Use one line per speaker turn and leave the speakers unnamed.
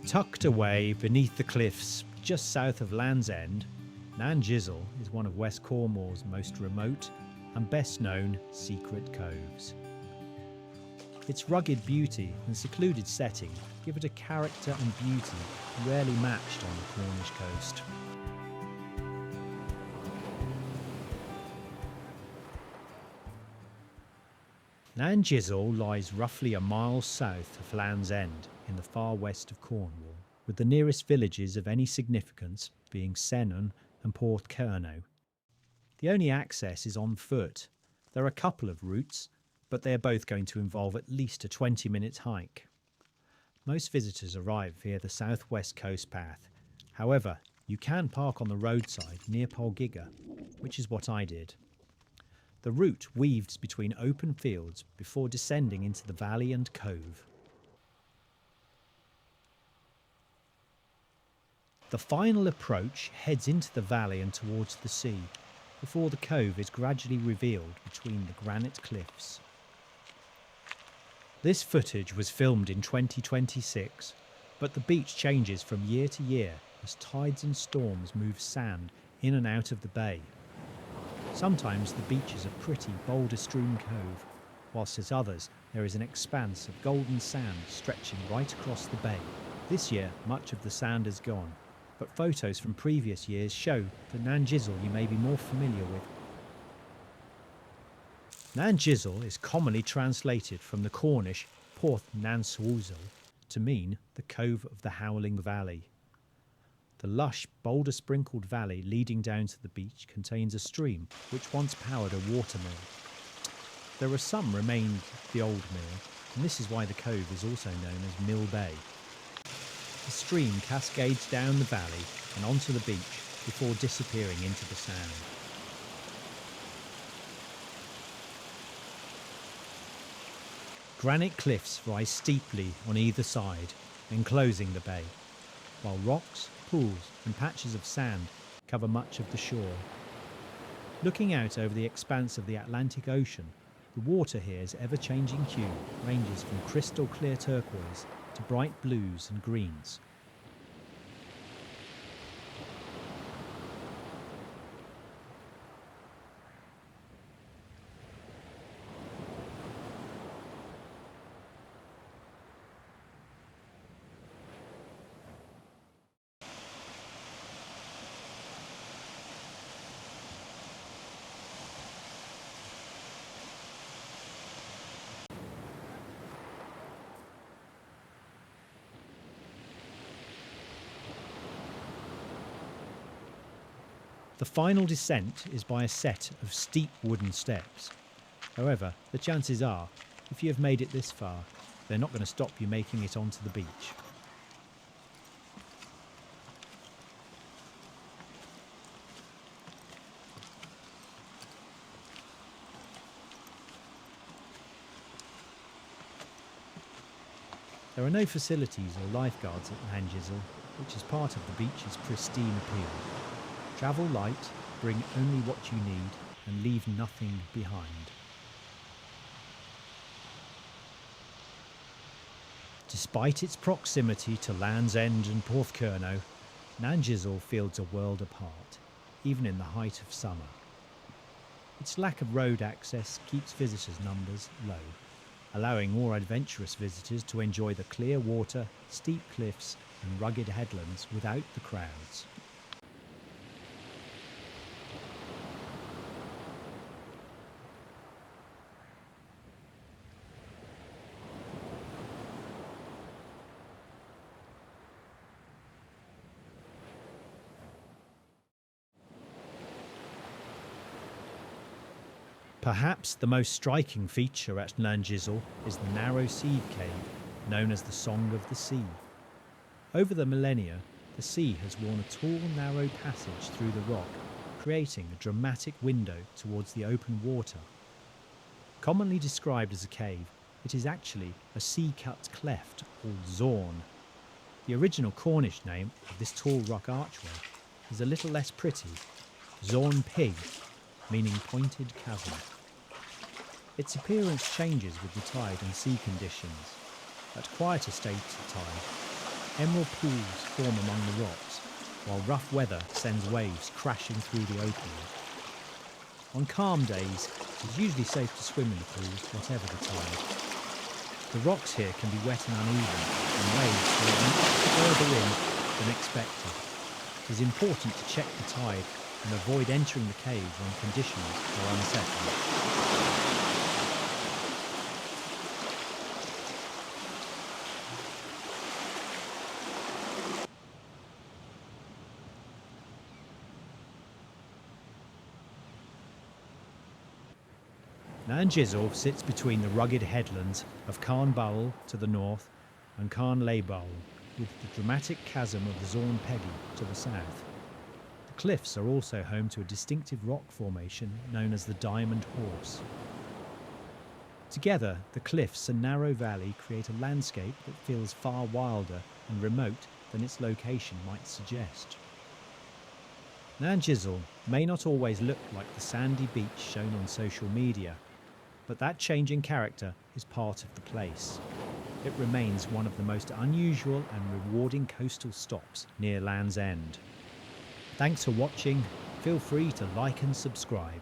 Tucked away beneath the cliffs just south of Land's End, Nanjizal is one of West Cornwall's most remote and best known secret coves. Its rugged beauty and secluded setting give it a character and beauty rarely matched on the Cornish coast. Nanjizal lies roughly a mile south of Land's End in the far west of Cornwall, with the nearest villages of any significance being Senon and Porthcurno. The only access is on foot. There are a couple of routes, but they are both going to involve at least a 20-minute hike. Most visitors arrive via the southwest coast path. However, you can park on the roadside near Polgiga, which is what I did. The route weaves between open fields before descending into the valley and cove. The final approach heads into the valley and towards the sea, before the cove is gradually revealed between the granite cliffs. This footage was filmed in 2026, but the beach changes from year to year as tides and storms move sand in and out of the bay. Sometimes the beach is a pretty boulder-strewn cove, whilst at others there is an expanse of golden sand stretching right across the bay. This year much of the sand is gone, but photos from previous years show the Nanjizal you may be more familiar with. Nanjizal is commonly translated from the Cornish Porth Nanjizal to mean the Cove of the Howling Valley. The lush, boulder-sprinkled valley leading down to the beach contains a stream which once powered a watermill. There are some remains of the old mill, and this is why the cove is also known as Mill Bay. The stream cascades down the valley and onto the beach before disappearing into the sand. Granite cliffs rise steeply on either side, enclosing the bay, while rocks, pools and patches of sand cover much of the shore. Looking out over the expanse of the Atlantic Ocean, the water here's ever-changing hue ranges from crystal clear turquoise to bright blues and greens. The final descent is by a set of steep wooden steps. However, the chances are, if you have made it this far, they're not going to stop you making it onto the beach. There are no facilities or lifeguards at Nanjizal, which is part of the beach's pristine appeal. Travel light, bring only what you need, and leave nothing behind. Despite its proximity to Land's End and Porthcurno, Nanjizal feels a world apart, even in the height of summer. Its lack of road access keeps visitors' numbers low, allowing more adventurous visitors to enjoy the clear water, steep cliffs and rugged headlands without the crowds. Perhaps the most striking feature at Nanjizal is the narrow sea cave, known as the Song of the Sea. Over the millennia, the sea has worn a tall, narrow passage through the rock, creating a dramatic window towards the open water. Commonly described as a cave, it is actually a sea-cut cleft or zorn. The original Cornish name of this tall rock archway is a little less pretty, Zorn Pig, meaning pointed chasm. Its appearance changes with the tide and sea conditions. At quieter states of tide, Emerald pools form among the rocks, while rough weather sends waves crashing through the opening. On calm days, it's usually safe to swim in the pools, whatever the tide. The rocks here can be wet and uneven, and waves will reach further in than expected. It is important to check the tide and avoid entering the cave when conditions are unsettled. Nanjizal sits between the rugged headlands of Cornwall to the north and Cornwall, with the dramatic chasm of the Zorn Peggy to the south. The cliffs are also home to a distinctive rock formation known as the Diamond Horse. Together, the cliffs and narrow valley create a landscape that feels far wilder and remote than its location might suggest. Nanjizal may not always look like the sandy beach shown on social media, but that change in character is part of the place. It remains one of the most unusual and rewarding coastal stops near Land's End. Thanks for watching. Feel free to like and subscribe.